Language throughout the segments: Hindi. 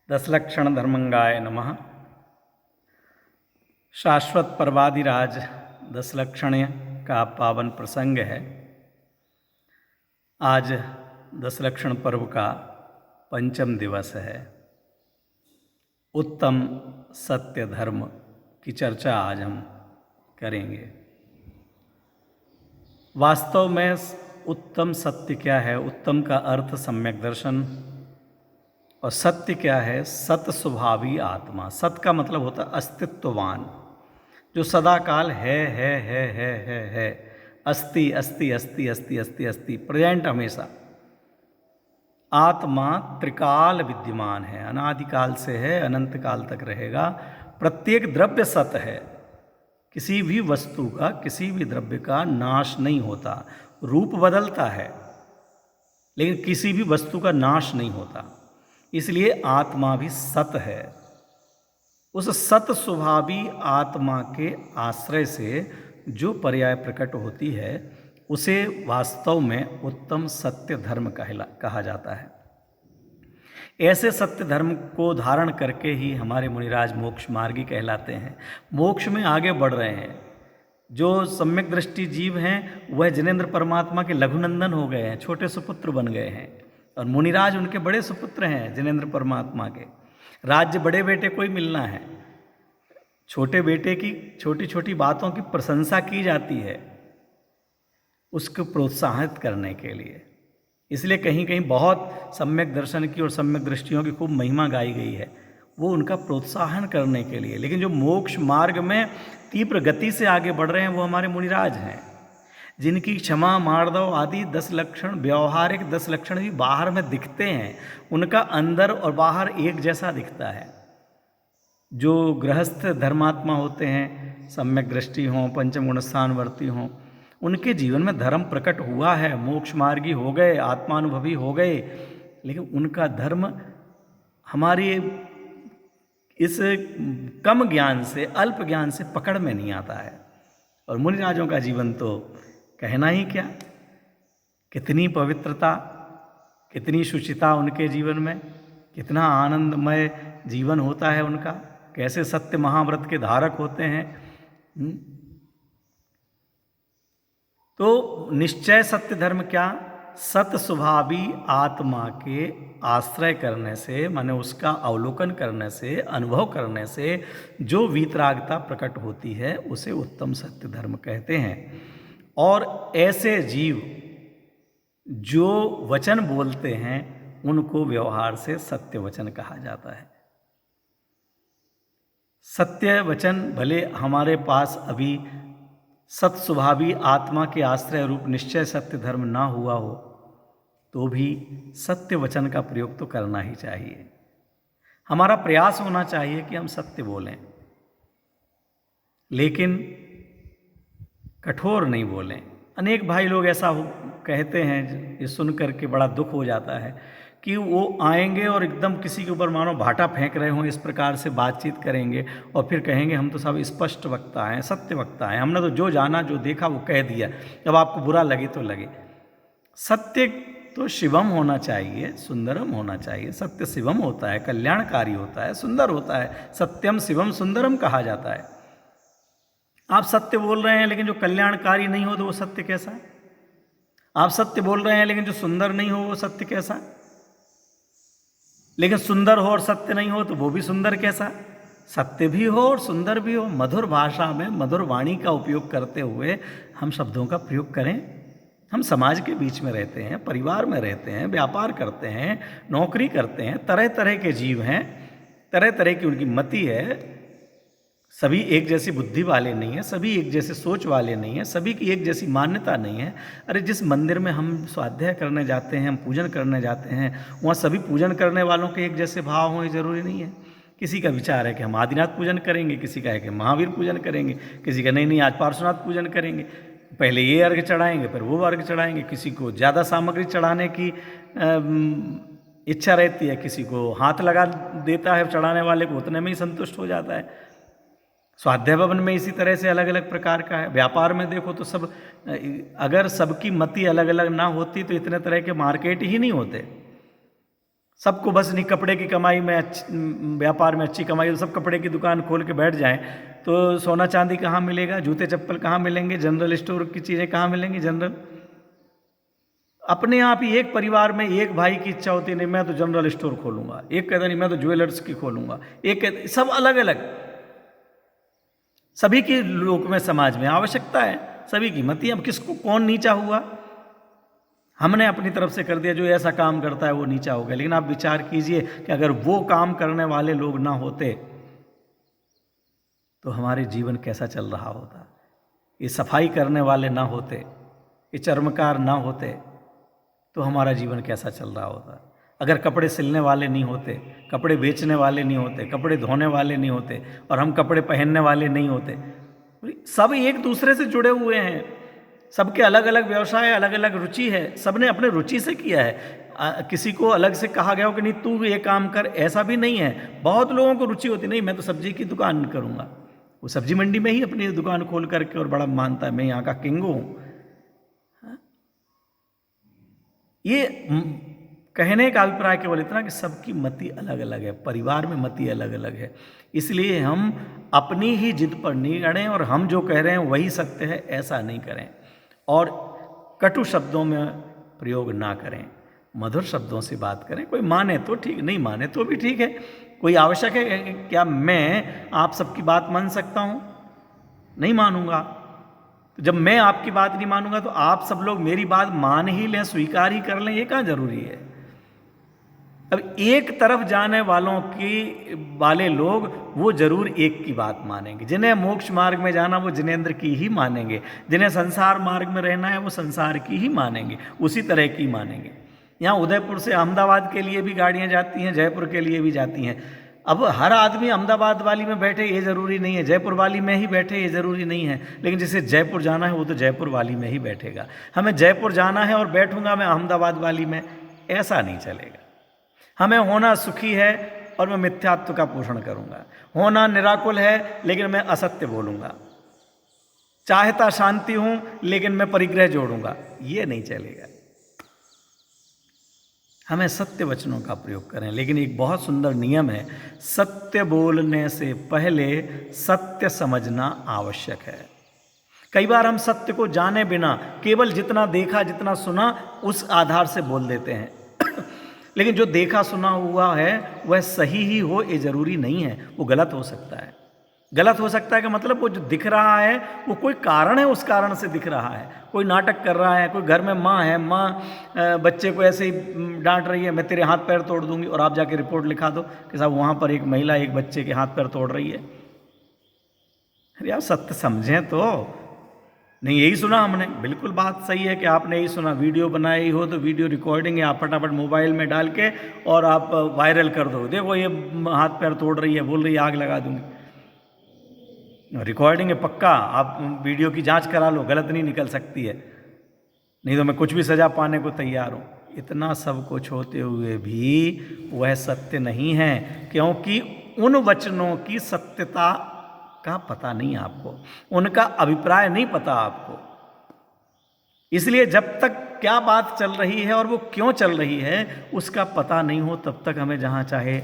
दशलक्षण धर्मंगाय नमः। शाश्वत पर्वादिराज दशलक्षण का पावन प्रसंग है। आज दशलक्षण पर्व का पंचम दिवस है। उत्तम सत्य धर्म की चर्चा आज हम करेंगे। वास्तव में उत्तम सत्य क्या है? उत्तम का अर्थ सम्यक दर्शन, और सत्य क्या है? सत स्वभावी आत्मा। सत का मतलब होता है अस्तित्ववान, जो सदा काल है, अस्ति अस्ति अस्ति अस्ति अस्ति अस्ति, प्रेजेंट हमेशा। आत्मा त्रिकाल विद्यमान है, अनादिकाल से है, अनंत काल तक रहेगा। प्रत्येक द्रव्य सत है। किसी भी वस्तु का, किसी भी द्रव्य का नाश नहीं होता। रूप बदलता है लेकिन किसी भी वस्तु का नाश नहीं होता। इसलिए आत्मा भी सत है। उस सत स्वभावी आत्मा के आश्रय से जो पर्याय प्रकट होती है उसे वास्तव में उत्तम सत्य धर्म कहा जाता है। ऐसे सत्य धर्म को धारण करके ही हमारे मुनिराज मोक्ष मार्गी कहलाते हैं, मोक्ष में आगे बढ़ रहे हैं। जो सम्यक दृष्टि जीव हैं वह जिनेंद्र परमात्मा के लघुनंदन हो गए हैं, छोटे सुपुत्र बन गए हैं, और मुनिराज उनके बड़े सुपुत्र हैं जिनेंद्र परमात्मा के। राज्य बड़े बेटे को ही मिलना है। छोटे बेटे की छोटी छोटी बातों की प्रशंसा की जाती है उसको प्रोत्साहित करने के लिए। इसलिए कहीं कहीं बहुत सम्यक दर्शन की और सम्यक दृष्टियों की खूब महिमा गाई गई है, वो उनका प्रोत्साहन करने के लिए। लेकिन जो मोक्ष मार्ग में तीव्र गति से आगे बढ़ रहे हैं वो हमारे मुनिराज हैं, जिनकी क्षमा, मार्दव आदि 10 लक्षण, व्यवहारिक 10 लक्षण भी बाहर में दिखते हैं। उनका अंदर और बाहर एक जैसा दिखता है। जो गृहस्थ धर्मात्मा होते हैं, सम्यक दृष्टि हों, पंचम गुणस्थानवर्ती हों, उनके जीवन में धर्म प्रकट हुआ है, मोक्ष मार्गी हो गए, आत्मानुभवी हो गए, लेकिन उनका धर्म हमारी इस कम ज्ञान से, अल्प ज्ञान से पकड़ में नहीं आता है। और मुनिराजों का जीवन तो कहना ही क्या, कितनी पवित्रता, कितनी शुचिता उनके जीवन में, कितना आनंदमय जीवन होता है उनका, कैसे सत्य महाव्रत के धारक होते हैं। तो निश्चय सत्य धर्म क्या? सत स्वभावी आत्मा के आश्रय करने से, माने उसका अवलोकन करने से, अनुभव करने से जो वीतरागता प्रकट होती है उसे उत्तम सत्य धर्म कहते हैं। और ऐसे जीव जो वचन बोलते हैं उनको व्यवहार से सत्य वचन कहा जाता है। सत्य वचन भले हमारे पास अभी सत स्वभावी आत्मा के आश्रय रूप निश्चय सत्य धर्म ना हुआ हो तो भी सत्य वचन का प्रयोग तो करना ही चाहिए। हमारा प्रयास होना चाहिए कि हम सत्य बोलें, लेकिन कठोर नहीं बोलें। अनेक भाई लोग ऐसा कहते हैं, ये सुन करके बड़ा दुख हो जाता है कि वो आएंगे और एकदम किसी के ऊपर मानो भाटा फेंक रहे हों, इस प्रकार से बातचीत करेंगे और फिर कहेंगे हम तो सब स्पष्ट वक्ता हैं, सत्य वक्ता हैं, हमने तो जो जाना जो देखा वो कह दिया, जब आपको बुरा लगे तो लगे। सत्य तो शिवम होना चाहिए, सुंदरम होना चाहिए। सत्य शिवम होता है, कल्याणकारी होता है, सुंदर होता है। सत्यम शिवम सुंदरम कहा जाता है। आप सत्य बोल रहे हैं लेकिन जो कल्याणकारी नहीं हो तो वो सत्य कैसा है? आप सत्य बोल रहे हैं लेकिन जो सुंदर नहीं हो वो सत्य कैसा है? लेकिन सुंदर हो और सत्य नहीं हो तो वो भी सुंदर कैसा? सत्य भी हो और सुंदर भी हो। मधुर भाषा में, मधुर वाणी का उपयोग करते हुए हम शब्दों का प्रयोग करें। हम समाज के बीच में रहते हैं, परिवार में रहते हैं, व्यापार करते हैं, नौकरी करते हैं, तरह तरह के जीव हैं, तरह तरह की उनकी मति है। सभी एक जैसी बुद्धि वाले नहीं हैं, सभी एक जैसे सोच वाले नहीं हैं, सभी की एक जैसी मान्यता नहीं है। अरे जिस मंदिर में हम स्वाध्याय करने जाते हैं, हम पूजन करने जाते हैं, वहाँ सभी पूजन करने वालों के एक जैसे भाव हों, जरूरी नहीं है। किसी का विचार है कि हम आदिनाथ पूजन करेंगे, किसी का है कि महावीर पूजन करेंगे, किसी का नहीं आज पार्श्वनाथ पूजन करेंगे, पहले ये अर्घ चढ़ाएंगे फिर वो अर्घ चढ़ाएंगे। किसी को ज़्यादा सामग्री चढ़ाने की इच्छा रहती है, किसी को हाथ लगा देता है चढ़ाने वाले को, उतने में ही संतुष्ट हो जाता है। स्वाध्याय भवन में इसी तरह से अलग अलग प्रकार का है। व्यापार में देखो तो सब, अगर सबकी मति अलग अलग ना होती तो इतने तरह के मार्केट ही नहीं होते। सबको बस नहीं कपड़े की कमाई में व्यापार में अच्छी कमाई, तो सब कपड़े की दुकान खोल के बैठ जाएं तो सोना चांदी कहाँ मिलेगा, जूते चप्पल कहाँ मिलेंगे, जनरल स्टोर की चीज़ें कहाँ मिलेंगी जनरल। अपने आप ही एक परिवार में एक भाई की इच्छा होती है, नहीं मैं तो जनरल स्टोर खोलूंगा, एक कहता नहीं मैं तो ज्वेलर्स की खोलूंगा, एक कहता, सब अलग अलग। सभी की लोक में समाज में आवश्यकता है सभी की मत ही, अब किसको कौन नीचा हुआ, हमने अपनी तरफ से कर दिया, जो ऐसा काम करता है वो नीचा हो गया। लेकिन आप विचार कीजिए कि अगर वो काम करने वाले लोग ना होते तो हमारे जीवन कैसा चल रहा होता। ये सफाई करने वाले ना होते, ये चर्मकार ना होते तो हमारा जीवन कैसा चल रहा होता। अगर कपड़े सिलने वाले नहीं होते, कपड़े बेचने वाले नहीं होते, कपड़े धोने वाले नहीं होते और हम कपड़े पहनने वाले नहीं होते, सब एक दूसरे से जुड़े हुए हैं, सबके अलग अलग व्यवसाय, अलग अलग रुचि है, सबने अपने रुचि से किया है। किसी को अलग से कहा गया हो कि नहीं तू ये काम कर, ऐसा भी नहीं है। बहुत लोगों को रुचि होती नहीं मैं तो सब्जी की दुकान करूंगा, वो सब्जी मंडी में ही अपनी दुकान खोल करके और बड़ा मानता है मैं यहाँ का किंग हूँ। ये कहने का अभिप्राय केवल इतना कि सबकी मति अलग अलग है, परिवार में मति अलग अलग है, इसलिए हम अपनी ही जिद पर नहीं अड़ें और हम जो कह रहे हैं वही सत्य है ऐसा नहीं करें, और कटु शब्दों में प्रयोग ना करें, मधुर शब्दों से बात करें। कोई माने तो ठीक, नहीं माने तो भी ठीक है। कोई आवश्यक है क्या मैं आप सबकी बात मान सकता हूँ? नहीं मानूंगा। तो जब मैं आपकी बात नहीं मानूंगा तो आप सब लोग मेरी बात मान ही लें, स्वीकार ही कर लें, ये कहाँ जरूरी है। अब एक तरफ जाने वाले लोग वो जरूर एक की बात मानेंगे, जिन्हें मोक्ष मार्ग में जाना वो जिनेंद्र की ही मानेंगे, जिन्हें संसार मार्ग में रहना है वो संसार की ही मानेंगे, उसी तरह की मानेंगे। यहाँ उदयपुर से अहमदाबाद के लिए भी गाड़ियाँ जाती हैं, जयपुर के लिए भी जाती हैं। अब हर आदमी अहमदाबाद वाली में बैठे ये ज़रूरी नहीं है, जयपुर वाली में ही बैठे ये ज़रूरी नहीं है, लेकिन जिसे जयपुर जाना है वो तो जयपुर वाली में ही बैठेगा। हमें जयपुर जाना है और बैठूंगा मैं अहमदाबाद वाली में, ऐसा नहीं चलेगा। हमें होना सुखी है और मैं मिथ्यात्व का पोषण करूंगा, होना निराकुल है लेकिन मैं असत्य बोलूंगा, चाहता शांति हूं लेकिन मैं परिग्रह जोड़ूंगा, ये नहीं चलेगा। हमें सत्य वचनों का प्रयोग करें, लेकिन एक बहुत सुंदर नियम है, सत्य बोलने से पहले सत्य समझना आवश्यक है। कई बार हम सत्य को जाने बिना केवल जितना देखा जितना सुना उस आधार से बोल देते हैं लेकिन जो देखा सुना हुआ है वह सही ही हो ये जरूरी नहीं है, वो गलत हो सकता है। गलत हो सकता है का मतलब वो जो दिख रहा है वो कोई कारण है, उस कारण से दिख रहा है। कोई नाटक कर रहा है, कोई घर में माँ है, माँ बच्चे को ऐसे ही डांट रही है मैं तेरे हाथ पैर तोड़ दूंगी, और आप जाके रिपोर्ट लिखा दो कि साहब वहाँ पर एक महिला एक बच्चे के हाथ पैर तोड़ रही है। अरे आप सत्य समझें तो। नहीं यही सुना हमने, बिल्कुल बात सही है कि आपने यही सुना, वीडियो बनाई हो तो वीडियो रिकॉर्डिंग है, आप फटाफट मोबाइल में डाल के और आप वायरल कर दो, देखो ये हाथ पैर तोड़ रही है, बोल रही है आग लगा दूंगी। रिकॉर्डिंग है पक्का, आप वीडियो की जांच करा लो, गलत नहीं निकल सकती है, नहीं तो मैं कुछ भी सजा पाने को तैयार हूँ। इतना सब कुछ होते हुए भी वह सत्य नहीं है, क्योंकि उन वचनों की सत्यता का पता नहीं आपको, उनका अभिप्राय नहीं पता आपको। इसलिए जब तक क्या बात चल रही है और वो क्यों चल रही है उसका पता नहीं हो तब तक हमें जहाँ चाहे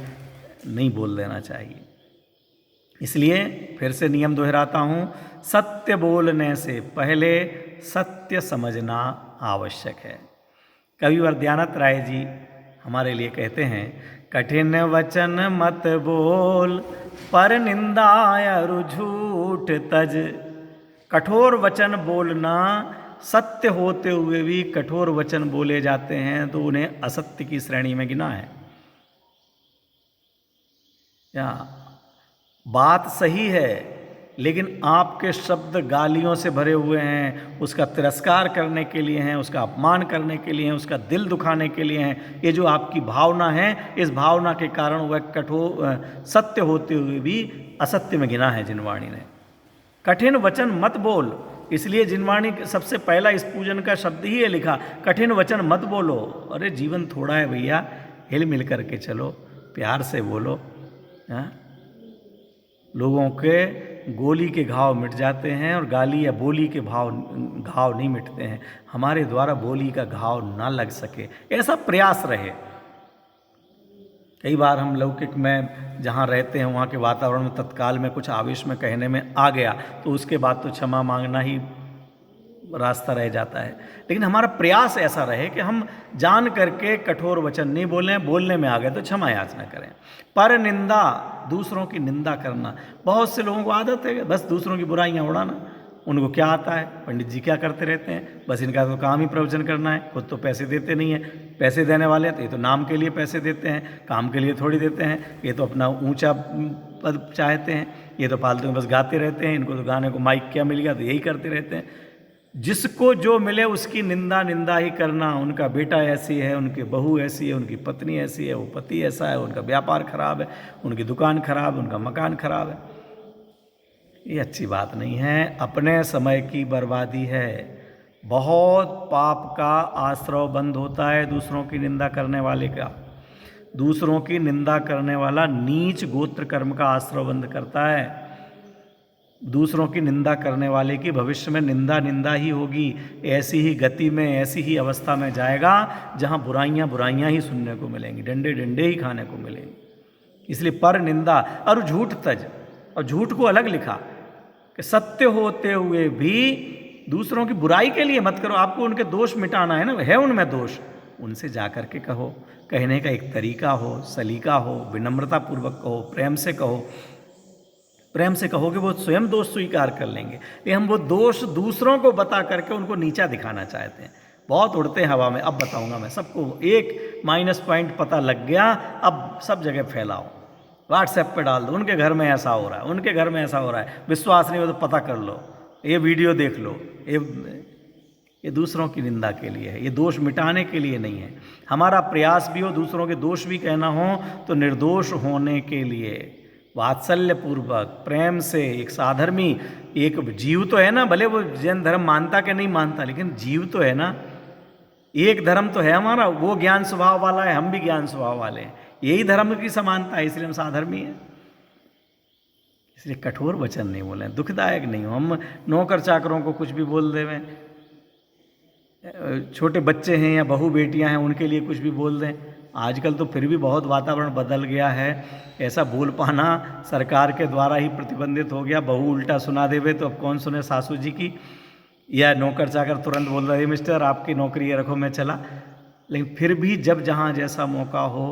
नहीं बोल देना चाहिए। इसलिए फिर से नियम दोहराता हूँ, सत्य बोलने से पहले सत्य समझना आवश्यक है। कविवर दयानंद राय जी हमारे लिए कहते हैं, कठिन वचन मत बोल पर निंदा और झूठ तज। कठोर वचन बोलना, सत्य होते हुए भी कठोर वचन बोले जाते हैं तो उन्हें असत्य की श्रेणी में गिना है। या बात सही है लेकिन आपके शब्द गालियों से भरे हुए हैं, उसका तिरस्कार करने के लिए हैं, उसका अपमान करने के लिए हैं, उसका दिल दुखाने के लिए हैं। ये जो आपकी भावना है, इस भावना के कारण वह कठोर सत्य होते हुए भी असत्य में गिना है जिनवाणी ने। कठिन वचन मत बोल, इसलिए जिनवाणी सबसे पहला इस पूजन का शब्द ही है लिखा, कठिन वचन मत बोलो। अरे जीवन थोड़ा है भैया, हिल मिल करके चलो, प्यार से बोलो। लोगों के गोली के घाव मिट जाते हैं और गाली या बोली के घाव नहीं मिटते हैं। हमारे द्वारा बोली का घाव ना लग सके ऐसा प्रयास रहे। कई बार हम लौकिक में जहाँ रहते हैं वहाँ के वातावरण में तत्काल में कुछ आवेश में कहने में आ गया तो उसके बाद तो क्षमा मांगना ही रास्ता रह जाता है। लेकिन हमारा प्रयास ऐसा रहे कि हम जान करके कठोर वचन नहीं बोलें, बोलने में आ गए तो क्षमा याचना करें। पर निंदा, दूसरों की निंदा करना, बहुत से लोगों को आदत है बस दूसरों की बुराइयां उड़ाना। उनको क्या आता है, पंडित जी क्या करते रहते हैं, बस इनका तो काम ही प्रवचन करना है, खुद तो पैसे देते नहीं है। पैसे देने वाले तो ये तो नाम के लिए पैसे देते हैं, काम के लिए थोड़ी देते हैं। ये तो अपना ऊंचा पद चाहते हैं, ये तो फालतू में बस गाते रहते हैं। इनको तो गाने को माइक क्या मिल गया तो यही करते रहते हैं। जिसको जो मिले उसकी निंदा ही करना। उनका बेटा ऐसी है, उनकी बहू ऐसी है, उनकी पत्नी ऐसी है, वो पति ऐसा है, उनका व्यापार खराब है, उनकी दुकान खराब है, उनका मकान खराब है। ये अच्छी बात नहीं है, अपने समय की बर्बादी है। बहुत पाप का आश्रय बंद होता है दूसरों की निंदा करने वाले का। दूसरों की निंदा करने वाला नीच गोत्र कर्म का आश्रय बंद करता है। दूसरों की निंदा करने वाले की भविष्य में निंदा ही होगी। ऐसी ही गति में, ऐसी ही अवस्था में जाएगा जहाँ बुराइयां ही सुनने को मिलेंगी, डंडे ही खाने को मिलेंगी। इसलिए पर निंदा और झूठ तज, और झूठ को अलग लिखा कि सत्य होते हुए भी दूसरों की बुराई के लिए मत करो। आपको उनके दोष मिटाना है ना, है उनमें दोष, उनसे जा कर के कहो। कहने का एक तरीका हो, सलीका हो, विनम्रता पूर्वक कहो, प्रेम से कहो। प्रेम से कहोगे वो स्वयं दोष स्वीकार कर लेंगे। ये हम वो दोष दूसरों को बता करके उनको नीचा दिखाना चाहते हैं। बहुत उड़ते हैं हवा में। अब बताऊंगा मैं सबको, एक माइनस पॉइंट पता लग गया, अब सब जगह फैलाओ, व्हाट्सएप पे डाल दो, उनके घर में ऐसा हो रहा है, उनके घर में ऐसा हो रहा है, विश्वास नहीं हो तो पता कर लो, ये वीडियो देख लो। ये दूसरों की निंदा के लिए है, ये दोष मिटाने के लिए नहीं है। हमारा प्रयास भी हो दूसरों के दोष भी कहना हो तो निर्दोष होने के लिए, वात्सल्य पूर्वक, प्रेम से। एक साधर्मी, एक जीव तो है ना, भले वो जैन धर्म मानता कि नहीं मानता, लेकिन जीव तो है ना। एक धर्म तो है हमारा, वो ज्ञान स्वभाव वाला है, हम भी ज्ञान स्वभाव वाले हैं। यही धर्म की समानता है, इसलिए हम साधर्मी हैं। इसलिए कठोर वचन नहीं बोले, दुखदायक नहीं हो। हम नौकर चाकरों को कुछ भी बोल देवें, छोटे बच्चे हैं या बहू बेटियां हैं उनके लिए कुछ भी बोल दें। आजकल तो फिर भी बहुत वातावरण बदल गया है, ऐसा बोल पाना सरकार के द्वारा ही प्रतिबंधित हो गया। बहू उल्टा सुना देवे तो अब कौन सुने सासू जी की, या नौकर चाकर तुरंत बोल रहे मिस्टर आपकी नौकरी ये रखो मैं चला। लेकिन फिर भी जब जहाँ जैसा मौका हो,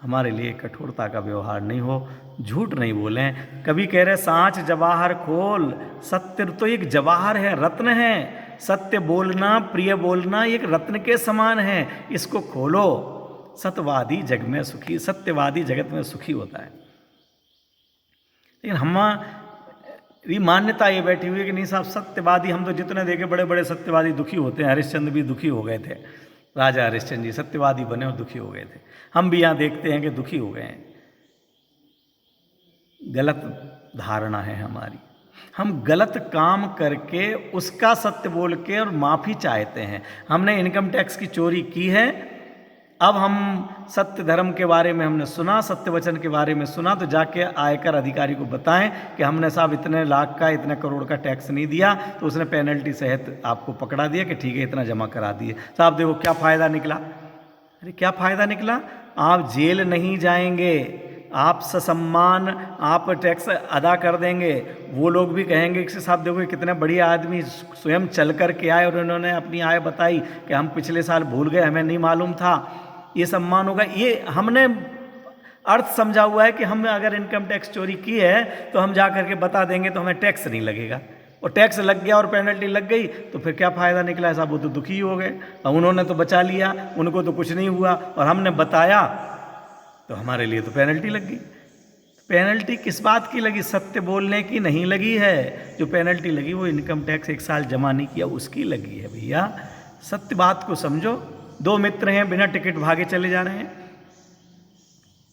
हमारे लिए कठोरता का व्यवहार नहीं हो, झूठ नहीं बोलें। कभी कह रहे सांच जवाहर खोल, सत्य तो एक जवाहर है, रत्न है। सत्य बोलना, प्रिय बोलना एक रत्न के समान है, इसको खोलो। सत्यवादी जग में सुखी, सत्यवादी जगत में सुखी होता है। लेकिन हमारी मान्यता ये बैठी हुई है कि नहीं साहब सत्यवादी, हम तो जितने देखे बड़े बड़े सत्यवादी दुखी होते हैं। हरिश्चंद्र भी दुखी हो गए थे, राजा हरिश्चंद्र जी सत्यवादी बने और दुखी हो गए थे। हम भी यहाँ देखते हैं कि दुखी हो गए हैं। गलत धारणा है हमारी, हम गलत काम करके उसका सत्य बोल के और माफ़ी चाहते हैं। हमने इनकम टैक्स की चोरी की है, अब हम सत्य धर्म के बारे में हमने सुना, सत्य वचन के बारे में सुना, तो जाके आयकर अधिकारी को बताएं कि हमने साहब इतने लाख का, इतने करोड़ का टैक्स नहीं दिया, तो उसने पेनल्टी सहित आपको पकड़ा दिया कि ठीक है इतना जमा करा दिए। साहब देखो क्या फ़ायदा निकला। अरे क्या फ़ायदा निकला? आप जेल नहीं जाएंगे, आप ससम्मान आप टैक्स अदा कर देंगे। वो लोग भी कहेंगे कि साहब देखो कितने बढ़िया आदमी स्वयं चल कर के आए और उन्होंने अपनी आय बताई कि हम पिछले साल भूल गए, हमें नहीं मालूम था। ये सम्मान होगा। ये हमने अर्थ समझा हुआ है कि हम अगर इनकम टैक्स चोरी की है तो हम जा कर के बता देंगे तो हमें टैक्स नहीं लगेगा, और टैक्स लग गया और पेनल्टी लग गई तो फिर क्या फ़ायदा निकला है साहब? वो तो दुखी हो गए, और उन्होंने तो बचा लिया, उनको तो कुछ नहीं हुआ, और हमने बताया तो हमारे लिए तो पेनल्टी लग गई। पेनल्टी किस बात की लगी? सत्य बोलने की नहीं लगी है। जो पेनल्टी लगी वो इनकम टैक्स 1 साल जमा नहीं किया उसकी लगी है। भैया सत्य बात को समझो। 2 मित्र हैं, बिना टिकट भागे चले जा रहे हैं।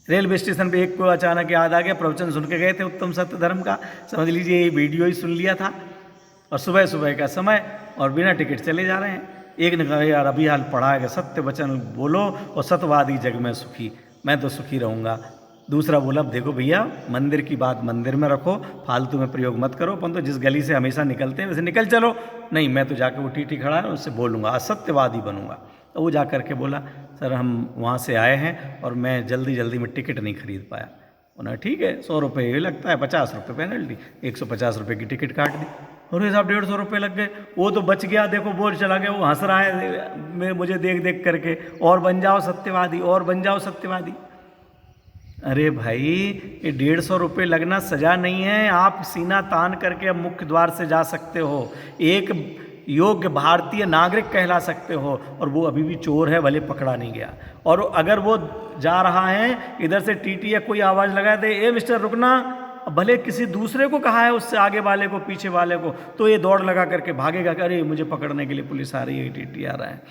रेलवे स्टेशन पे एक को अचानक याद आ गया, प्रवचन सुन के गए थे उत्तम सत्य धर्म का, समझ लीजिए ये वीडियो ही सुन लिया था, और सुबह सुबह का समय और बिना टिकट चले जा रहे हैं। एक ने कहा यार अभी हाल पढ़ा है कि सत्य वचन बोलो और सत्यवादी जग में सुखी, मैं तो सुखी रहूँगा। दूसरा बोला देखो भैया मंदिर की बात मंदिर में रखो, फालतू में प्रयोग मत करो, अपन तो जिस गली से हमेशा निकलते हैं वैसे निकल चलो। नहीं मैं तो जाके वो टीटी खड़ा है उससे बोलूँगा, असत्यवादी बनूंगा। तो वो जा करके बोला सर हम वहाँ से आए हैं और मैं जल्दी जल्दी में टिकट नहीं खरीद पाया। उन्होंने ठीक है 100 रुपये ये लगता है, 50 रुपये पेनल्टी, 150 रुपये की टिकट काट दी। और साहब 150 रुपये लग गए। वो तो बच गया, देखो बोल चला गया, वो हंस रहा है मुझे देख देख करके, और बन जाओ सत्यवादी, और बन जाओ सत्यवादी। अरे भाई ये 150 रुपये लगना सजा नहीं है, आप सीना तान करके अब मुख्य द्वार से जा सकते हो, एक योग्य भारतीय नागरिक कहला सकते हो। और वो अभी भी चोर है, भले पकड़ा नहीं गया। और अगर वो जा रहा है इधर से टीटी या कोई आवाज़ लगा दे, ए मिस्टर रुकना, भले किसी दूसरे को कहा है, उससे आगे वाले को, पीछे वाले को, तो ये दौड़ लगा करके भागेगा कि अरे मुझे पकड़ने के लिए पुलिस आ रही है, टीटी आ रहा है,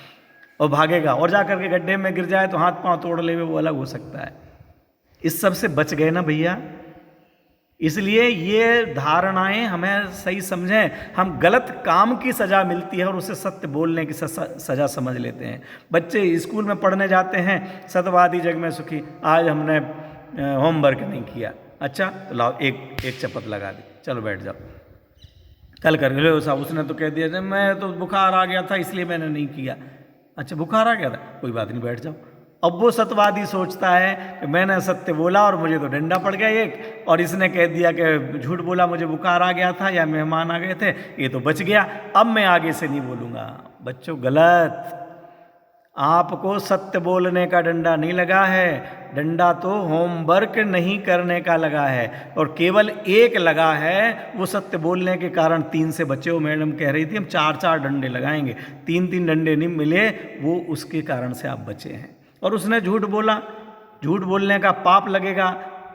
और भागेगा। और जा करके गड्ढे में गिर जाए तो हाथ पांव तोड़ ले, वो अलग हो सकता है। इस सब से बच गए ना भैया। इसलिए ये धारणाएं हमें सही समझें। हम गलत काम की सज़ा मिलती है और उसे सत्य बोलने की सज़ा समझ लेते हैं। बच्चे स्कूल में पढ़ने जाते हैं, सत्यवादी जग में सुखी, आज हमने होमवर्क नहीं किया, अच्छा तो लाओ एक चपत लगा दी, चलो बैठ जाओ, कल कर लो साहब, उसने तो कह दिया मैं तो बुखार आ गया था इसलिए मैंने नहीं किया। अच्छा बुखार आ गया था, कोई बात नहीं, बैठ जाओ। अब वो सत्यवादी सोचता है कि मैंने सत्य बोला और मुझे तो डंडा पड़ गया एक, और इसने कह दिया कि झूठ बोला, मुझे बुखार आ गया था या मेहमान आ गए थे, ये तो बच गया, अब मैं आगे से नहीं बोलूँगा। बच्चों गलत, आपको सत्य बोलने का डंडा नहीं लगा है, डंडा तो होमवर्क नहीं करने का लगा है। और केवल एक लगा है, वो सत्य बोलने के कारण 3 से बचे हो। मैडम कह रही थी हम 4-4 डंडे लगाएंगे, 3-3 डंडे नहीं मिले, वो उसके कारण से आप बचे हैं। और उसने झूठ बोला, झूठ बोलने का पाप लगेगा।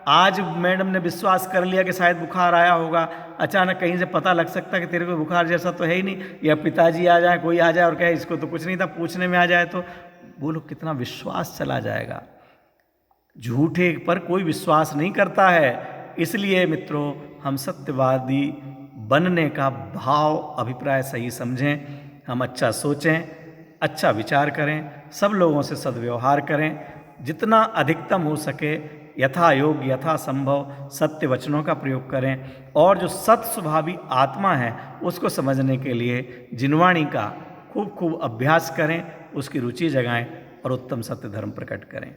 आज मैडम ने विश्वास कर लिया कि शायद बुखार आया होगा, अचानक कहीं से पता लग सकता है कि तेरे को बुखार जैसा तो है ही नहीं, या पिताजी आ जाए, कोई आ जाए और कहे इसको तो कुछ नहीं था, पूछने में आ जाए तो बोलो कितना विश्वास चला जाएगा। झूठे पर कोई विश्वास नहीं करता है। इसलिए मित्रों, हम सत्यवादी बनने का भाव अभिप्राय सही समझें, हम अच्छा सोचें, अच्छा विचार करें, सब लोगों से सद्व्यवहार करें, जितना अधिकतम हो सके यथा योग्य यथा संभव सत्य वचनों का प्रयोग करें, और जो सत स्वभावी आत्मा है उसको समझने के लिए जिनवाणी का खूब खूब अभ्यास करें, उसकी रुचि जगाएं और उत्तम सत्य धर्म प्रकट करें।